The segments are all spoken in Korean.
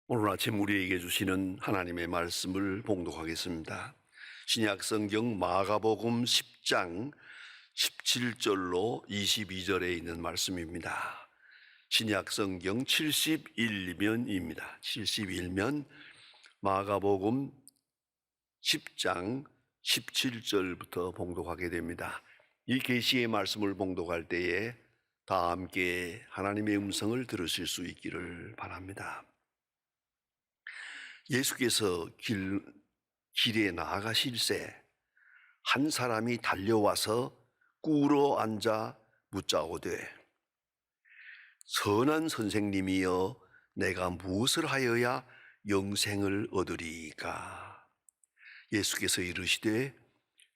오늘 아침 우리에게 주시는 하나님의 말씀을 봉독하겠습니다. 신약 성경 마가복음 10장 17절로 22절에 있는 말씀입니다. 신약 성경 71면입니다. 71면 마가복음 10장 17절부터 봉독하게 됩니다. 이 계시의 말씀을 봉독할 때에 다 함께 하나님의 음성을 들으실 수 있기를 바랍니다. 예수께서 길에 나아가실새 한 사람이 달려와서 꿇어 앉아 묻자오되 선한 선생님이여 내가 무엇을 하여야 영생을 얻으리이까. 예수께서 이르시되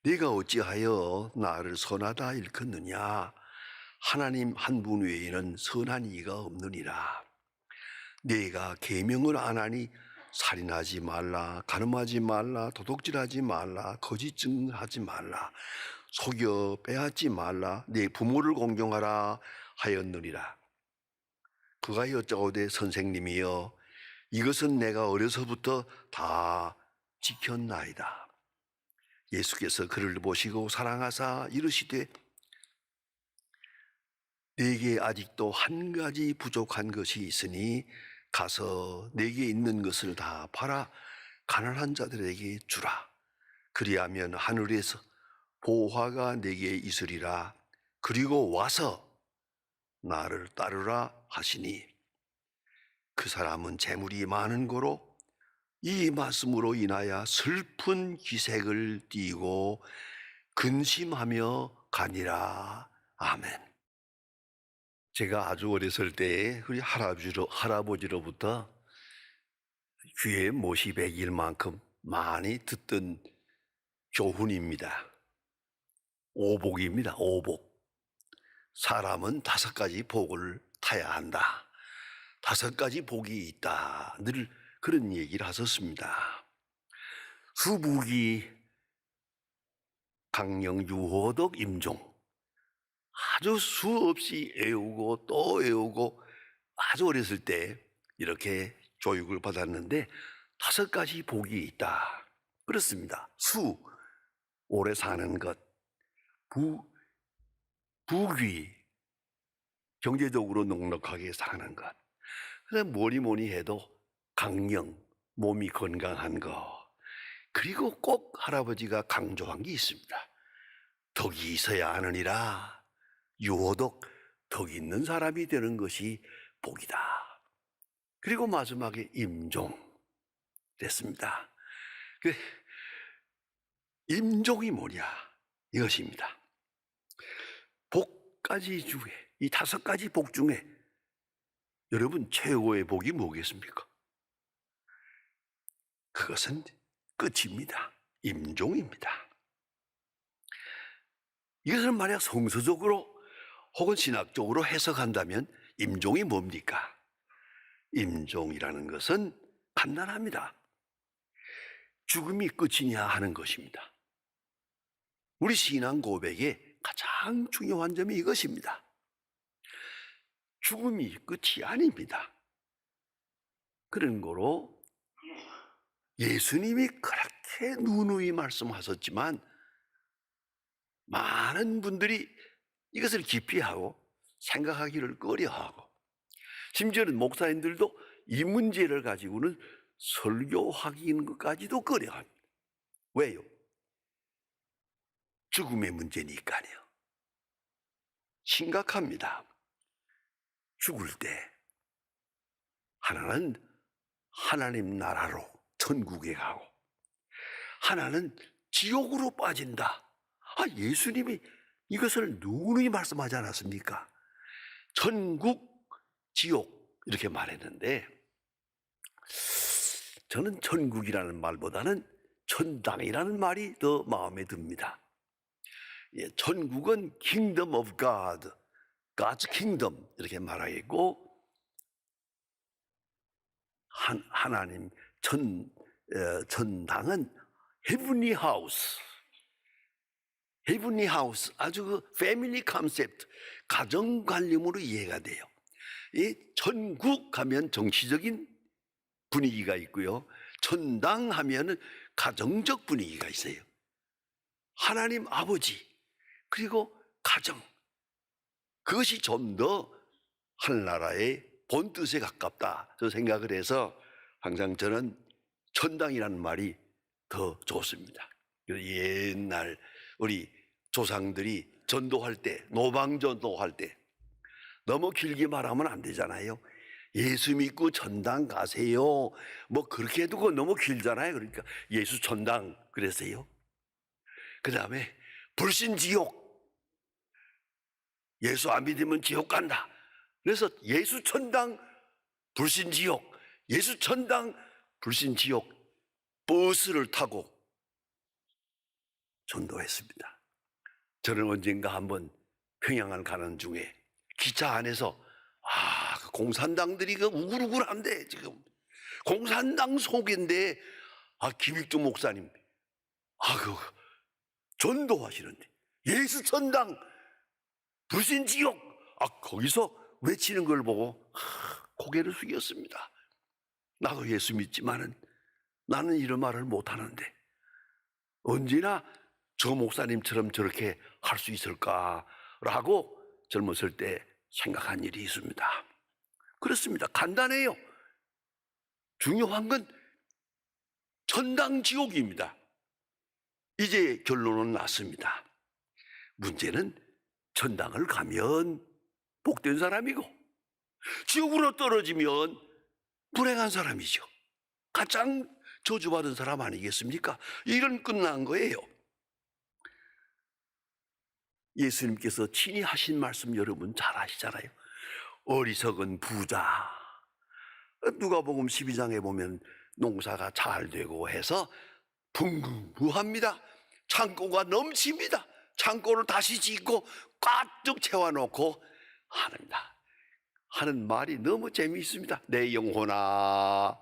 네가 어찌하여 나를 선하다 일컫느냐. 하나님 한 분 외에는 선한 이가 없느니라. 네가 계명을 안 하니 살인하지 말라, 간음하지 말라, 도둑질하지 말라, 거짓 증언하지 말라, 속여 빼앗지 말라, 네 부모를 공경하라 하였느니라. 그가 여짜오되 선생님이여 이것은 내가 어려서부터 다 지켰나이다. 예수께서 그를 보시고 사랑하사 이르시되 네게 아직도 한 가지 부족한 것이 있으니 가서 내게 있는 것을 다 팔아 가난한 자들에게 주라. 그리하면 하늘에서 보화가 내게 있으리라. 그리고 와서 나를 따르라 하시니 그 사람은 재물이 많은 고로 이 말씀으로 인하여 슬픈 기색을 띠고 근심하며 가니라. 아멘. 제가 아주 어렸을 때에 우리 할아버지로부터 귀에 못이 베길 만큼 많이 듣던 교훈입니다. 오복입니다. 오복. 사람은 5가지 복을 타야 한다. 5가지 복이 있다. 늘 그런 얘기를 하셨습니다. 수부기, 강령, 유호덕, 임종. 아주 수없이 애우고 또 애우고 아주 어렸을 때 이렇게 교육을 받았는데 5가지 복이 있다. 그렇습니다. 수, 오래 사는 것. 부귀, 경제적으로 넉넉하게 사는 것. 그다음 뭐니 해도 강령, 몸이 건강한 것. 그리고 꼭 할아버지가 강조한 게 있습니다. 덕이 있어야 하느니라. 유호덕, 덕 있는 사람이 되는 것이 복이다. 그리고 마지막에 임종 됐습니다. 그 임종이 뭐냐 이것입니다. 복까지 중에 이 5가지 복 중에 여러분 최고의 복이 뭐겠습니까? 그것은 끝입니다. 임종입니다. 이것을 만약 성서적으로 혹은 신학적으로 해석한다면 임종이 뭡니까? 임종이라는 것은 간단합니다. 죽음이 끝이냐 하는 것입니다. 우리 신앙 고백의 가장 중요한 점이 이것입니다. 죽음이 끝이 아닙니다. 그런 거로 예수님이 그렇게 누누이 말씀하셨지만 많은 분들이 이것을 기피하고 생각하기를 꺼려하고 심지어는 목사님들도 이 문제를 가지고는 설교하기는 것까지도 꺼려합니다. 왜요? 죽음의 문제니까요. 심각합니다. 죽을 때 하나는 하나님 나라로 천국에 가고 하나는 지옥으로 빠진다. 예수님이 이것을 누누이 말씀하지 않았습니까? 천국, 지옥 이렇게 말했는데 저는 천국이라는 말보다는 천당이라는 말이 더 마음에 듭니다. 천국은 Kingdom of God, God's Kingdom 이렇게 말하겠고 하나님 천당은 Heavenly House, 헤븐리 하우스, 아주 그 패밀리 컨셉트, 가정관념으로 이해가 돼요. 이 천국 하면 정치적인 분위기가 있고요. 천당 하면은 가정적 분위기가 있어요. 하나님 아버지 그리고 가정, 그것이 좀 더 하늘나라의 본뜻에 가깝다 저 생각을 해서 항상 저는 천당이라는 말이 더 좋습니다. 옛날 우리 조상들이 전도할 때, 노방전도할 때 너무 길게 말하면 안 되잖아요. 예수 믿고 천당 가세요. 뭐 그렇게 해도 너무 길잖아요. 그러니까 예수 천당 그랬어요. 그 다음에 불신지옥, 예수 안 믿으면 지옥 간다. 그래서 예수 천당 불신지옥, 예수 천당 불신지옥 버스를 타고 전도했습니다. 저는 언젠가 한번 평양을 가는 중에 기차 안에서 그 공산당들이 그 우글우글한데 지금 공산당 속인데 김익두 목사님 그 전도하시는데 예수 천당 불신지옥 거기서 외치는 걸 보고 고개를 숙였습니다. 나도 예수 믿지만은 나는 이런 말을 못하는데 언제나 저 목사님처럼 저렇게 할 수 있을까라고 젊었을 때 생각한 일이 있습니다. 그렇습니다. 간단해요. 중요한 건 천당 지옥입니다. 이제 결론은 났습니다. 문제는 천당을 가면 복된 사람이고 지옥으로 떨어지면 불행한 사람이죠. 가장 저주받은 사람 아니겠습니까? 일은 끝난 거예요. 예수님께서 친히 하신 말씀 여러분 잘 아시잖아요. 어리석은 부자. 누가복음 12장에 보면 농사가 잘 되고 해서 풍부합니다. 창고가 넘칩니다. 창고를 다시 짓고 꽉 채워놓고 하는 말이 너무 재미있습니다. 내 영혼아,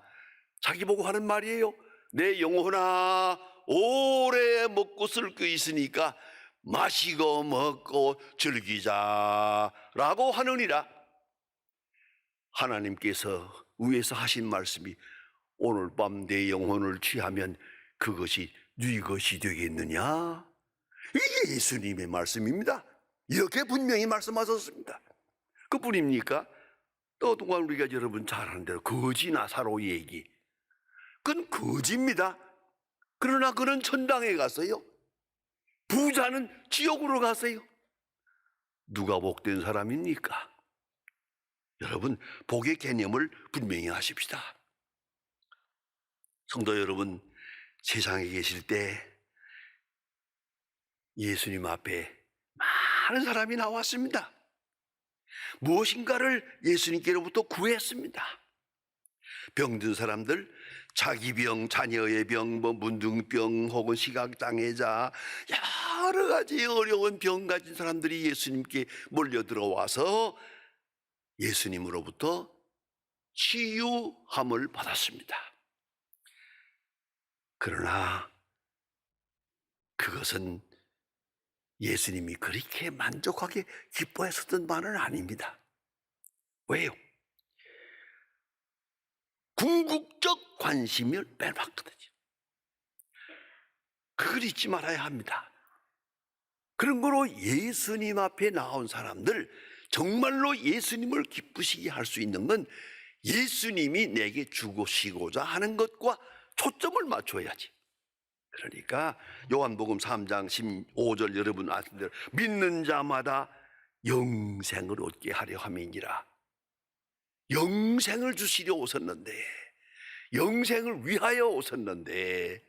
자기 보고 하는 말이에요. 내 영혼아, 오래 먹고 쓸 거 있으니까 마시고 먹고 즐기자라고 하느니라. 하나님께서 위에서 하신 말씀이 오늘 밤 내 영혼을 취하면 그것이 네 것이 되겠느냐? 이게 예수님의 말씀입니다. 이렇게 분명히 말씀하셨습니다. 그뿐입니까? 또 동안 우리가 여러분 잘 아는 대로 거지 나사로 얘기, 그건 거지입니다. 그러나 그는 천당에 갔어요. 부자는 지옥으로 갔어요. 누가 복된 사람입니까? 여러분 복의 개념을 분명히 하십시다. 성도 여러분, 세상에 계실 때 예수님 앞에 많은 사람이 나왔습니다. 무엇인가를 예수님께로부터 구했습니다. 병든 사람들, 자기 병, 자녀의 병, 문둥병 혹은 시각장애자, 여러 가지 어려운 병 가진 사람들이 예수님께 몰려 들어와서 예수님으로부터 치유함을 받았습니다. 그러나 그것은 예수님이 그렇게 만족하게 기뻐했었던 말은 아닙니다. 왜요? 궁극적 관심을 빼놨거든요. 그걸 잊지 말아야 합니다. 그런 거로 예수님 앞에 나온 사람들, 정말로 예수님을 기쁘시게 할 수 있는 건 예수님이 내게 주시고자 하는 것과 초점을 맞춰야지. 그러니까 요한복음 3장 15절 여러분 아시는 대로 믿는 자마다 영생을 얻게 하려 함이니라. 영생을 주시려 오셨는데, 영생을 위하여 오셨는데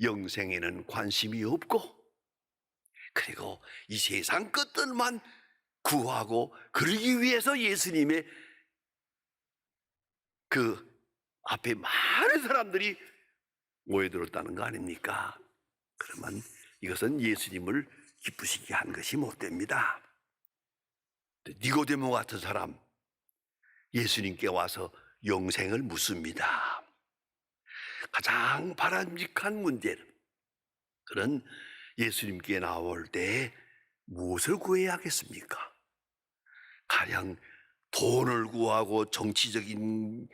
영생에는 관심이 없고, 그리고 이 세상 것들만 구하고 그러기 위해서 예수님의 그 앞에 많은 사람들이 모여들었다는 거 아닙니까? 그러면 이것은 예수님을 기쁘시게 한 것이 못 됩니다. 니고데모 같은 사람 예수님께 와서 영생을 묻습니다. 가장 바람직한 문제는, 그런 예수님께 나올 때 무엇을 구해야 하겠습니까? 가령 돈을 구하고 정치적인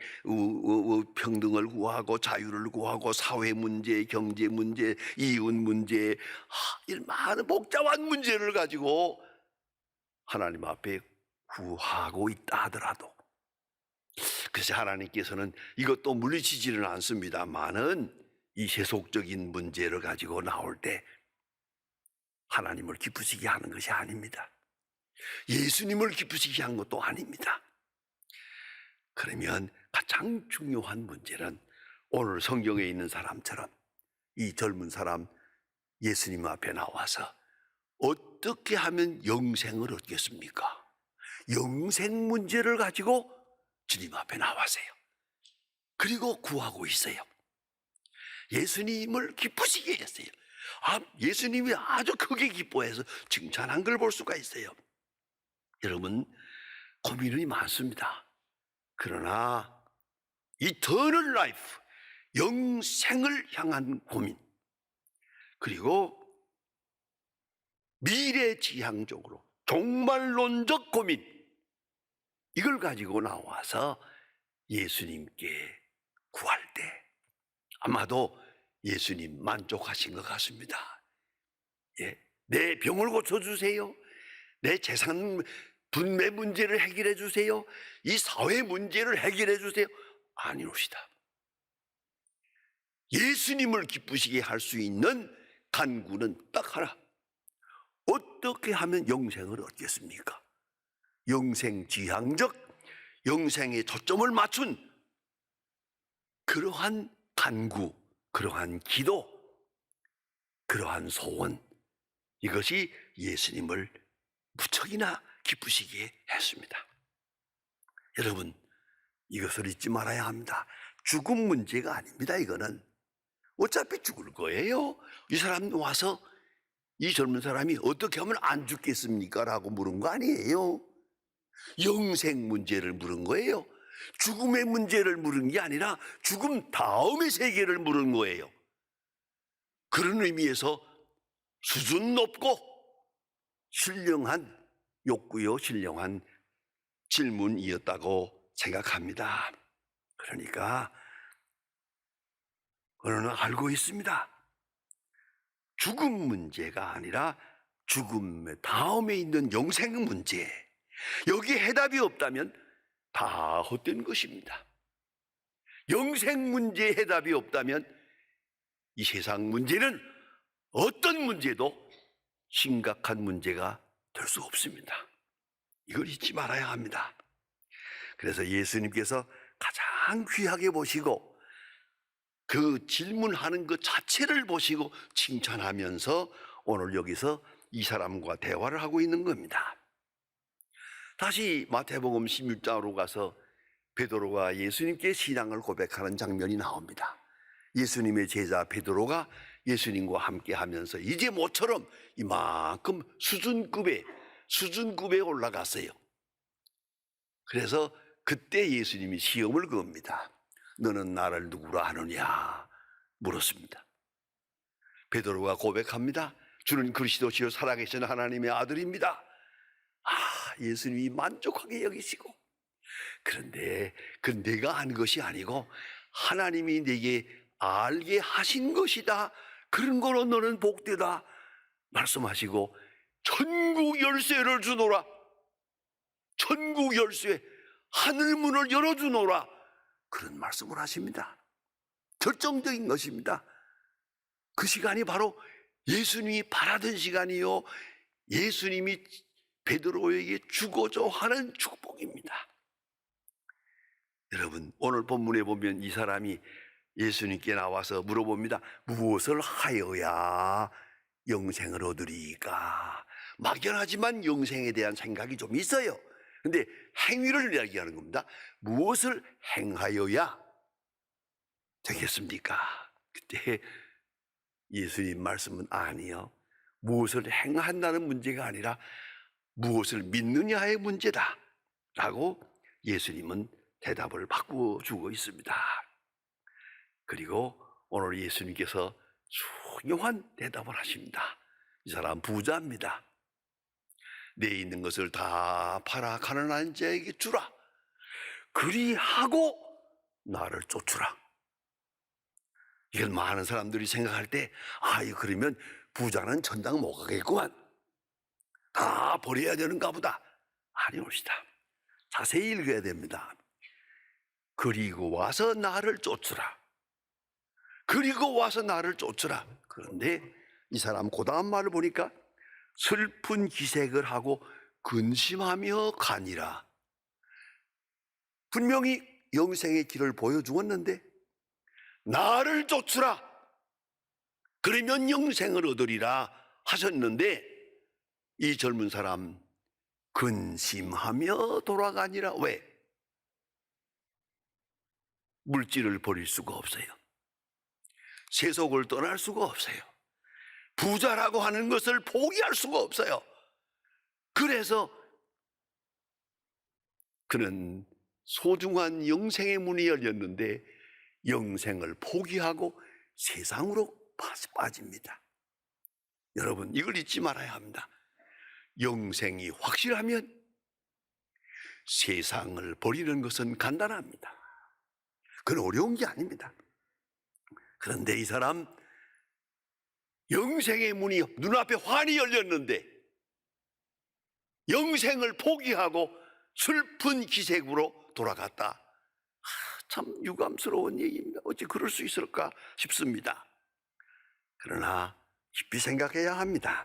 평등을 구하고 자유를 구하고 사회 문제, 경제 문제, 이웃 문제, 이런 많은 복잡한 문제를 가지고 하나님 앞에 구하고 있다 하더라도, 그래서 하나님께서는 이것도 물리치지는 않습니다만은 이 세속적인 문제를 가지고 나올 때 하나님을 기쁘시게 하는 것이 아닙니다. 예수님을 기쁘시게 한 것도 아닙니다. 그러면 가장 중요한 문제는 오늘 성경에 있는 사람처럼 이 젊은 사람 예수님 앞에 나와서 어떻게 하면 영생을 얻겠습니까? 영생 문제를 가지고 주님 앞에 나와세요. 그리고 구하고 있어요. 예수님을 기쁘시게 했어요. 예수님이 아주 크게 기뻐해서 칭찬한 걸 볼 수가 있어요. 여러분, 고민이 많습니다. 그러나 이터널 라이프, 영생을 향한 고민, 그리고 미래지향적으로 종말론적 고민, 이걸 가지고 나와서 예수님께 구할 때 아마도 예수님 만족하신 것 같습니다. 예, 내 병을 고쳐주세요. 내 재산 분배 문제를 해결해 주세요. 이 사회 문제를 해결해 주세요. 아니옵시다. 예수님을 기쁘시게 할 수 있는 간구는 딱 하나. 어떻게 하면 영생을 얻겠습니까? 영생지향적, 영생에 초점을 맞춘 그러한 간구, 그러한 기도, 그러한 소원, 이것이 예수님을 무척이나 기쁘시게 했습니다. 여러분, 이것을 잊지 말아야 합니다. 죽음 문제가 아닙니다. 이거는 어차피 죽을 거예요. 이 사람 와서 이 젊은 사람이 어떻게 하면 안 죽겠습니까? 라고 물은 거 아니에요. 영생 문제를 물은 거예요. 죽음의 문제를 물은 게 아니라 죽음 다음의 세계를 물은 거예요. 그런 의미에서 수준 높고 신령한 욕구요, 신령한 질문이었다고 생각합니다. 그러니까 우리는 알고 있습니다. 죽음 문제가 아니라 죽음 다음에 있는 영생 문제, 여기에 해답이 없다면 다 헛된 것입니다. 영생 문제에 해답이 없다면 이 세상 문제는 어떤 문제도 심각한 문제가 될 수 없습니다. 이걸 잊지 말아야 합니다. 그래서 예수님께서 가장 귀하게 보시고 그 질문하는 것 자체를 보시고 칭찬하면서 오늘 여기서 이 사람과 대화를 하고 있는 겁니다. 다시 마태복음 16장으로 가서 베드로가 예수님께 신앙을 고백하는 장면이 나옵니다. 예수님의 제자 베드로가 예수님과 함께 하면서 이제 모처럼 이만큼 수준급에 올라갔어요. 그래서 그때 예수님이 시험을 겁니다. 너는 나를 누구라 하느냐 물었습니다. 베드로가 고백합니다. 주는 그리스도시요 살아계신 하나님의 아들입니다. 예수님이 만족하게 여기시고, 그런데 그 내가 한 것이 아니고 하나님이 내게 알게 하신 것이다. 그런 거로 너는 복되다 말씀하시고 천국 열쇠를 주노라. 천국 열쇠, 하늘 문을 열어주노라. 그런 말씀을 하십니다. 결정적인 것입니다. 그 시간이 바로 예수님이 바라던 시간이요, 예수님이 베드로에게 주고자 하는 축복입니다. 여러분, 오늘 본문에 보면 이 사람이 예수님께 나와서 물어봅니다. 무엇을 하여야 영생을 얻으리까? 막연하지만 영생에 대한 생각이 좀 있어요. 근데 행위를 이야기하는 겁니다. 무엇을 행하여야 되겠습니까? 그때 예수님 말씀은 아니요, 무엇을 행한다는 문제가 아니라 무엇을 믿느냐의 문제다 라고 예수님은 대답을 바꿔주고 있습니다. 그리고 오늘 예수님께서 중요한 대답을 하십니다. 이 사람 부자입니다. 내 있는 것을 다 팔아 가난한 자에게 주라. 그리하고 나를 쫓으라. 이걸 많은 사람들이 생각할 때, 이거 그러면 부자는 천당 못 가겠구만. 다 버려야 되는가 보다. 아니옵시다. 자세히 읽어야 됩니다. 그리고 와서 나를 쫓으라. 그리고 와서 나를 쫓으라. 그런데 이 사람 그 다음 말을 보니까 슬픈 기색을 하고 근심하며 가니라. 분명히 영생의 길을 보여주었는데 나를 쫓으라. 그러면 영생을 얻으리라 하셨는데 이 젊은 사람 근심하며 돌아가니라. 왜? 물질을 버릴 수가 없어요. 세속을 떠날 수가 없어요. 부자라고 하는 것을 포기할 수가 없어요. 그래서 그는 소중한 영생의 문이 열렸는데 영생을 포기하고 세상으로 빠집니다. 여러분, 이걸 잊지 말아야 합니다. 영생이 확실하면 세상을 버리는 것은 간단합니다. 그건 어려운 게 아닙니다. 그런데 이 사람 영생의 문이 눈앞에 환히 열렸는데 영생을 포기하고 슬픈 기색으로 돌아갔다. 참 유감스러운 얘기입니다. 어찌 그럴 수 있을까 싶습니다. 그러나 깊이 생각해야 합니다.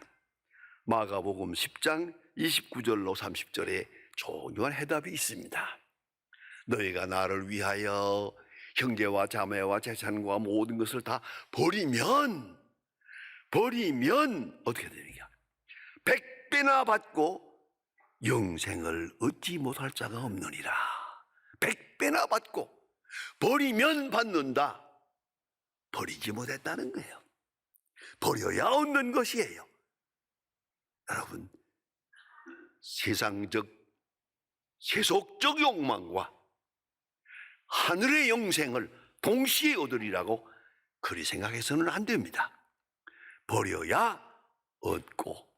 마가복음 10장 29절로 30절에 중요한 해답이 있습니다. 너희가 나를 위하여 형제와 자매와 재산과 모든 것을 다 버리면 어떻게 되느냐? 100배나 받고 영생을 얻지 못할 자가 없느니라. 100배나 받고 버리면 받는다. 버리지 못했다는 거예요. 버려야 얻는 것이에요. 여러분, 세상적 세속적 욕망과 하늘의 영생을 동시에 얻으리라고 그리 생각해서는 안 됩니다. 버려야 얻고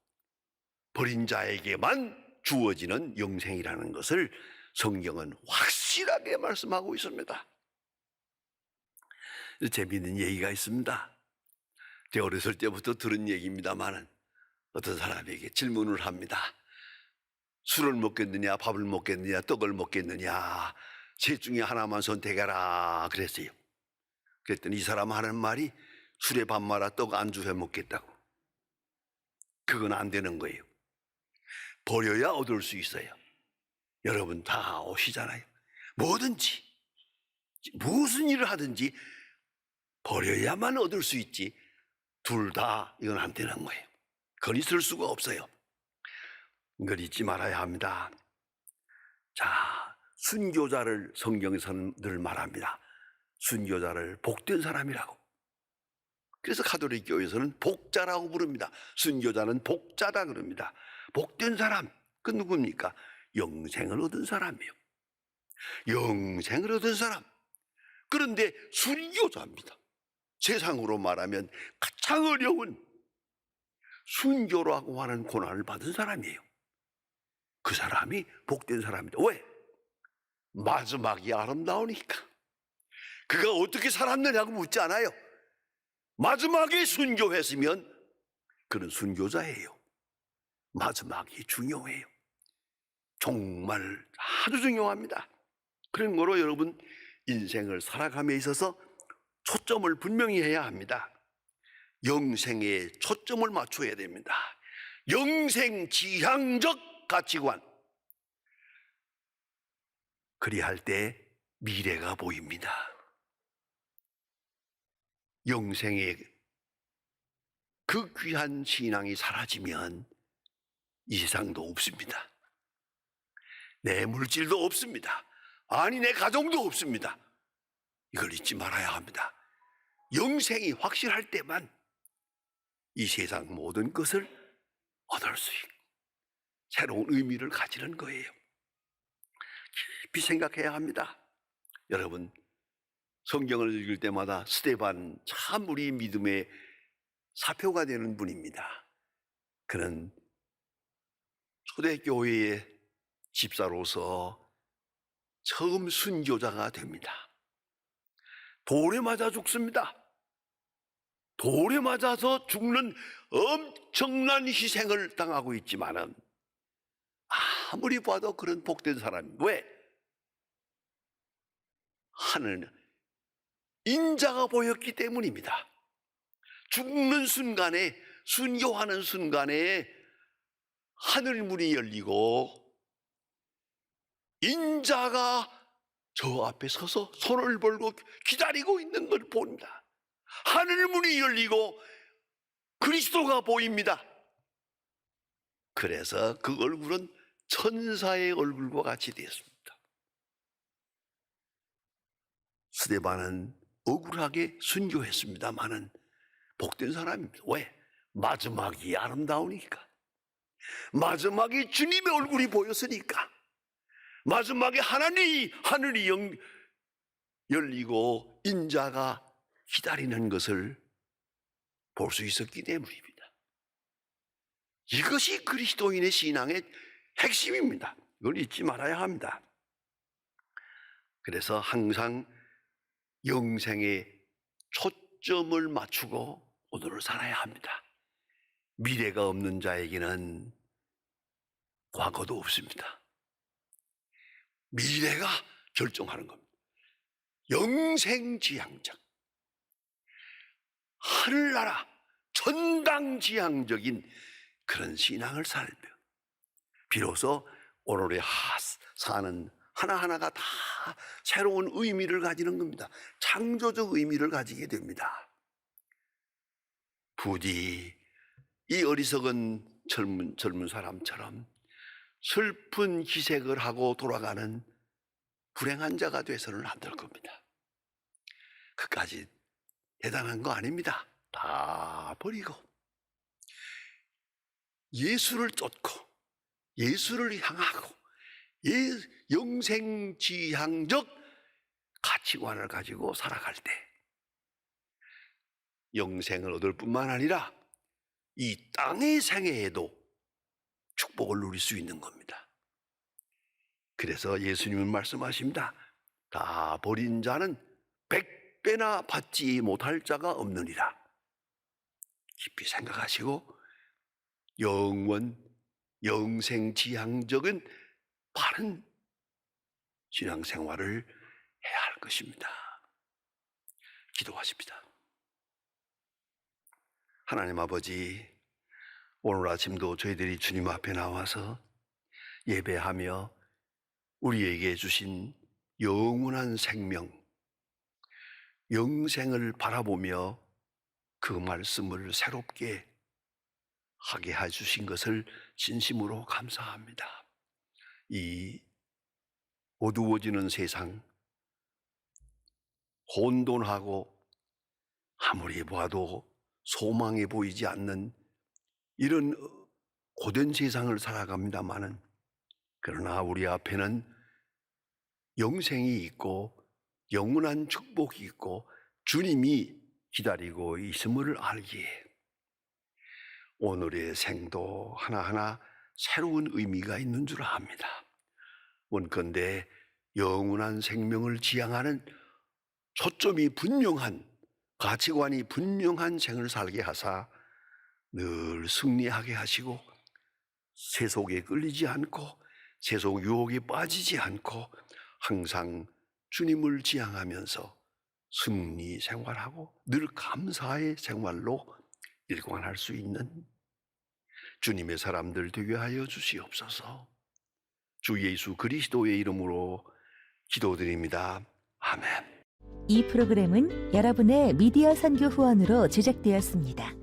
버린 자에게만 주어지는 영생이라는 것을 성경은 확실하게 말씀하고 있습니다. 재미있는 얘기가 있습니다. 제가 어렸을 때부터 들은 얘기입니다만 어떤 사람에게 질문을 합니다. 술을 먹겠느냐, 밥을 먹겠느냐, 떡을 먹겠느냐, 셋 중에 하나만 선택해라 그랬어요. 그랬더니 이 사람 하는 말이 술에 밥 말아 떡 안주해 먹겠다고. 그건 안 되는 거예요. 버려야 얻을 수 있어요. 여러분 다 오시잖아요. 뭐든지 무슨 일을 하든지 버려야만 얻을 수 있지 둘 다 이건 안 되는 거예요. 그건 있을 수가 없어요. 이걸 잊지 말아야 합니다. 자, 순교자를 성경에서는 늘 말합니다. 순교자를 복된 사람이라고. 그래서 가톨릭 교회에서는 복자라고 부릅니다. 순교자는 복자다 그럽니다. 복된 사람, 그 누굽니까? 영생을 얻은 사람이에요. 영생을 얻은 사람. 그런데 순교자입니다. 세상으로 말하면 가장 어려운 순교라고 하는 고난을 받은 사람이에요. 그 사람이 복된 사람입니다. 왜? 마지막이 아름다우니까. 그가 어떻게 살았느냐고 묻지 않아요. 마지막에 순교했으면 그는 순교자예요. 마지막이 중요해요. 정말 아주 중요합니다. 그런 거로 여러분 인생을 살아감에 있어서 초점을 분명히 해야 합니다. 영생에 초점을 맞춰야 됩니다. 영생 지향적 가치관. 그리할 때 미래가 보입니다. 영생의 그 귀한 신앙이 사라지면 이 세상도 없습니다. 내 물질도 없습니다. 아니 내 가정도 없습니다. 이걸 잊지 말아야 합니다. 영생이 확실할 때만 이 세상 모든 것을 얻을 수 있고 새로운 의미를 가지는 거예요. 깊이 생각해야 합니다. 여러분 성경을 읽을 때마다 스데반 참 우리 믿음의 사표가 되는 분입니다. 그는 초대교회의 집사로서 처음 순교자가 됩니다. 돌에 맞아 죽습니다. 돌에 맞아서 죽는 엄청난 희생을 당하고 있지만은 아무리 봐도 그런 복된 사람이 왜? 하늘 인자가 보였기 때문입니다. 죽는 순간에, 순교하는 순간에 하늘 문이 열리고 인자가 저 앞에 서서 손을 벌고 기다리고 있는 걸 봅니다. 하늘 문이 열리고 그리스도가 보입니다. 그래서 그 얼굴은 천사의 얼굴과 같이 되었습니다. 스데반은 억울하게 순교했습니다마는 복된 사람입니다. 왜? 마지막이 아름다우니까. 마지막에 주님의 얼굴이 보였으니까. 마지막에 하늘이 열리고 인자가 기다리는 것을 볼 수 있었기 때문입니다. 이것이 그리스도인의 신앙의 핵심입니다. 이걸 잊지 말아야 합니다. 그래서 항상 영생에 초점을 맞추고 오늘을 살아야 합니다. 미래가 없는 자에게는 과거도 없습니다. 미래가 결정하는 겁니다. 영생지향적, 하늘나라 천당지향적인 그런 신앙을 살며 비로소 오늘의 사는 하나하나가 다 새로운 의미를 가지는 겁니다. 창조적 의미를 가지게 됩니다. 부디 이 어리석은 젊은 사람처럼 슬픈 기색을 하고 돌아가는 불행한 자가 돼서는 안 될 겁니다. 그까지 대단한 거 아닙니다. 다 버리고 예수를 쫓고 예수를 향하고 영생지향적 가치관을 가지고 살아갈 때 영생을 얻을 뿐만 아니라 이 땅의 생애에도 축복을 누릴 수 있는 겁니다. 그래서 예수님은 말씀하십니다. 다 버린 자는 100배나 받지 못할 자가 없느니라. 깊이 생각하시고 영생지향적인 바른 신앙생활을 해야 할 것입니다. 기도하십니다. 하나님 아버지, 오늘 아침도 저희들이 주님 앞에 나와서 예배하며 우리에게 주신 영원한 생명, 영생을 바라보며 그 말씀을 새롭게 하게 해주신 것을 진심으로 감사합니다. 이 어두워지는 세상, 혼돈하고 아무리 봐도 소망이 보이지 않는 이런 고된 세상을 살아갑니다마는 그러나 우리 앞에는 영생이 있고 영원한 축복이 있고 주님이 기다리고 있음을 알기에 오늘의 생도 하나하나 새로운 의미가 있는 줄 압니다. 원컨대 영원한 생명을 지향하는 초점이 분명한, 가치관이 분명한 생을 살게 하사 늘 승리하게 하시고 세속에 끌리지 않고 세속 유혹에 빠지지 않고 항상 주님을 지향하면서 승리 생활하고 늘 감사의 생활로 일관할 수 있는 주님의 사람들 되게 하여 주시옵소서. 주 예수 그리스도의 이름으로 기도드립니다. 아멘. 이 프로그램은 여러분의 미디어 선교 후원으로 제작되었습니다.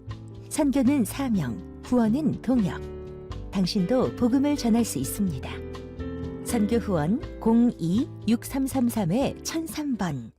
선교는 사명, 후원은 동역. 당신도 복음을 전할 수 있습니다. 선교 후원 02-6333-1003번